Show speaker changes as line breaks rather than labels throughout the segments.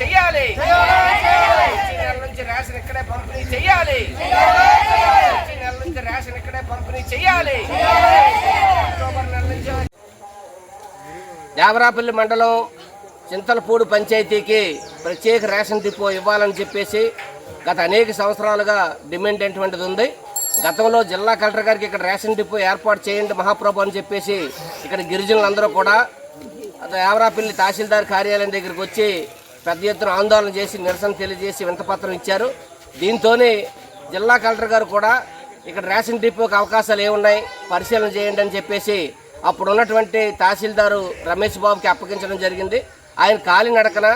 చేయాలి. నెల నుంచి రేషన్ ఇక్కడే పంపిణీ చేయాలి. నెల నుంచి రేషన్ ఇక్కడే పంపిణీ చేయాలి. అక్టోబర్ నెల నుంచి దేవరాపల్లి మండలం చింతలపూడి పంచాయతీకి ప్రత్యేక రేషన్ డిపో ఇవ్వాలని చెప్పేసి గత అనేక సంవత్సరాలుగా డిమాండ్ అనేటువంటిది ఉంది. గతంలో జిల్లా కలెక్టర్ గారికి ఇక్కడ రేషన్ డిపో ఏర్పాటు చేయండి మహాప్రభు అని చెప్పేసి ఇక్కడ గిరిజనులందరూ కూడా దేవరాపల్లి తహసీల్దార్ కార్యాలయం దగ్గరికి వచ్చి పెద్ద ఎత్తున ఆందోళన చేసి నిరసన తెలియజేసి వింతపత్రం ఇచ్చారు. దీంతోనే జిల్లా కలెక్టర్ గారు కూడా ఇక్కడ రేషన్ డిపోకి అవకాశాలు ఏమున్నాయి పరిశీలన చేయండి అని చెప్పేసి అప్పుడు ఉన్నటువంటి తహసీల్దారు రమేష్ బాబుకి అప్పగించడం జరిగింది. ఆయన కాలినడకన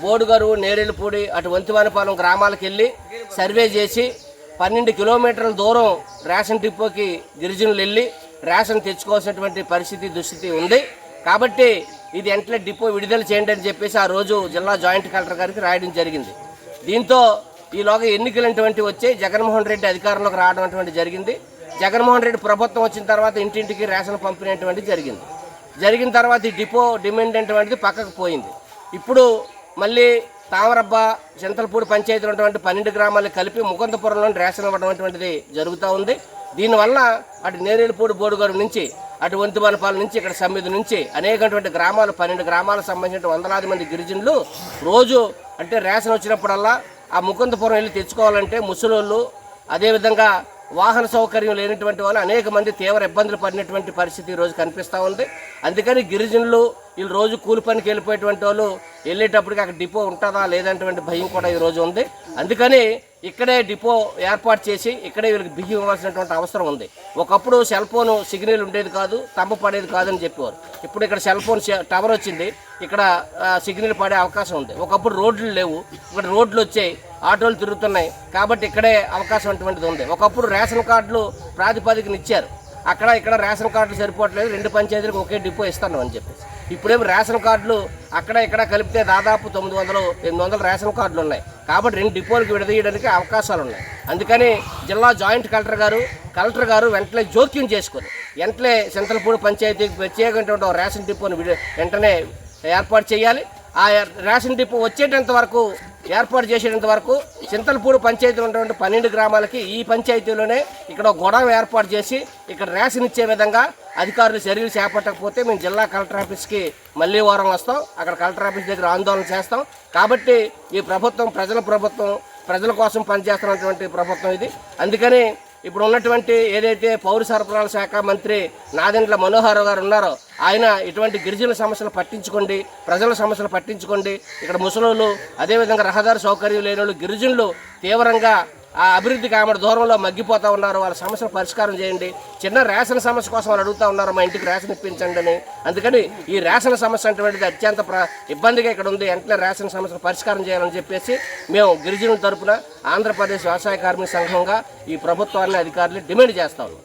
బోడుగారు, నేరేళ్ళపూడి, అటు వంతివానిపాలెం గ్రామాలకు వెళ్ళి సర్వే చేసి 12 కిలోమీటర్ల దూరం రేషన్ డిపోకి గిరిజనులు వెళ్ళి రేషన్ తెచ్చుకోవాల్సినటువంటి పరిస్థితి దుస్థితి ఉంది. కాబట్టి ఇది వెంటనే డిపో విడుదల చేయండి అని చెప్పేసి ఆ రోజు జిల్లా జాయింట్ కలెక్టర్ గారికి రాయడం జరిగింది. దీంతో ఈలోగా ఎన్నికలు వచ్చాయి. జగన్మోహన్ రెడ్డి అధికారంలోకి రావడం అటువంటి జరిగింది. జగన్మోహన్ రెడ్డి ప్రభుత్వం వచ్చిన తర్వాత ఇంటింటికి రేషన్ పంపిణీ అటువంటిది జరిగిన తర్వాత ఈ డిపో డిమాండ్ అటువంటిది పక్కకు పోయింది. ఇప్పుడు మళ్ళీ తామరబ్బ, చింతలపూడి పంచాయతీలో ఉన్నటువంటి 12 గ్రామాలు కలిపి ముకుందపురంలోని రేషన్ ఇవ్వడం అటువంటిది జరుగుతూ ఉంది. దీనివల్ల అటు నేరేళ్ళపూడి, బోడుగారు నుంచి అటు వంతివానిపాలెం నుంచి ఇక్కడ సమ్మిది నుంచి అనేకటువంటి గ్రామాలు 12 గ్రామాలకు సంబంధించిన వందలాది మంది గిరిజనులు రోజు అంటే రేషన్ వచ్చినప్పుడల్లా ఆ ముకుందపురం వెళ్ళి తెచ్చుకోవాలంటే ముసలోళ్ళు, అదేవిధంగా వాహన సౌకర్యం లేనటువంటి వాళ్ళు అనేక మంది తీవ్ర ఇబ్బందులు పడినటువంటి పరిస్థితి ఈరోజు కనిపిస్తూ ఉంది. అందుకని గిరిజనులు వీళ్ళు రోజు కూలి పనికి వెళ్ళిపోయేటువంటి వాళ్ళు వెళ్ళేటప్పటికి అక్కడ డిపో ఉంటుందా లేదంటే భయం కూడా ఈరోజు ఉంది. అందుకని ఇక్కడే డిపో ఏర్పాటు చేసి ఇక్కడే వీళ్ళకి బియ్యం ఇవ్వాల్సినటువంటి అవసరం ఉంది. ఒకప్పుడు సెల్ ఫోన్ సిగ్నల్ ఉండేది కాదు, తంబ పడేది కాదని చెప్పేవారు. ఇప్పుడు ఇక్కడ సెల్ ఫోన్ టవర్ వచ్చింది, ఇక్కడ సిగ్నల్ పడే అవకాశం ఉంది. ఒకప్పుడు రోడ్లు లేవు, ఇక్కడ రోడ్లు వచ్చాయి, ఆటోలు తిరుగుతున్నాయి. కాబట్టి ఇక్కడే అవకాశం అటువంటిది ఉంది. ఒకప్పుడు రేషన్ కార్డులు ప్రాతిపదికన ఇచ్చారు, అక్కడ ఇక్కడ రేషన్ కార్డులు సరిపోవట్లేదు, 2 పంచాయతీలకు ఒకే డిపో ఇస్తాను అని చెప్పేసి ఇప్పుడేమో రేషన్ కార్డులు అక్కడ ఇక్కడ కలిపితే దాదాపు 900-800 రేషన్ కార్డులు ఉన్నాయి. కాబట్టి 2 డిపోలకు విడదీయడానికి అవకాశాలు ఉన్నాయి. అందుకని జిల్లా జాయింట్ కలెక్టర్ గారు వెంటనే జోక్యం చేసుకొని వెంటనే చింతలపూడి పంచాయతీకి ప్రత్యేకమైనటువంటి రేషన్ డిపోని వెంటనే ఏర్పాటు చేయాలి. ఆ రేషన్ డిపో వచ్చేటంత వరకు ఏర్పాటు చేసేటంత వరకు చింతలపూడి పంచాయతీలో ఉన్నటువంటి 12 గ్రామాలకి ఈ పంచాయతీలోనే ఇక్కడ గొడవ ఏర్పాటు చేసి ఇక్కడ రేషన్ ఇచ్చే విధంగా అధికారులు చర్యలు చేపట్టకపోతే మేము జిల్లా కలెక్టర్ ఆఫీస్కి మళ్ళీ వారం వస్తాం, అక్కడ కలెక్టర్ ఆఫీస్ దగ్గర ఆందోళన చేస్తాం. కాబట్టి ఈ ప్రభుత్వం ప్రజల కోసం పనిచేస్తున్నటువంటి ప్రభుత్వం ఇది. అందుకని ఇప్పుడు ఉన్నటువంటి ఏదైతే పౌర సరఫరాల శాఖ మంత్రి నాదెండ్ల మనోహర్ గారు ఉన్నారో ఆయన ఇటువంటి గిరిజనుల సమస్యలు పట్టించుకోండి, ప్రజల సమస్యలు పట్టించుకోండి. ఇక్కడ ముసలోళ్ళు, అదేవిధంగా రహదారి సౌకర్యం లేని వాళ్ళు, గిరిజనులు తీవ్రంగా ఆ అభివృద్ధి కామడ దూరంలో మగ్గిపోతూ ఉన్నారు. వాళ్ళ సమస్యలు పరిష్కారం చేయండి. చిన్న రేషన్ సమస్య కోసం వాళ్ళు అడుగుతూ ఉన్నారు, మా ఇంటికి రేషన్ ఇప్పించండి అని. అందుకని ఈ రేషన్ సమస్య అటువంటిది అత్యంత ఇబ్బందిగా ఇక్కడ ఉంది. వెంటనే రేషన్ సమస్యను పరిష్కారం చేయాలని చెప్పేసి మేము గిరిజనుల తరపున ఆంధ్రప్రదేశ్ వ్యవసాయ కార్మిక సంఘంగా ఈ ప్రభుత్వాన్ని అధికారులు డిమాండ్ చేస్తా ఉన్నాం.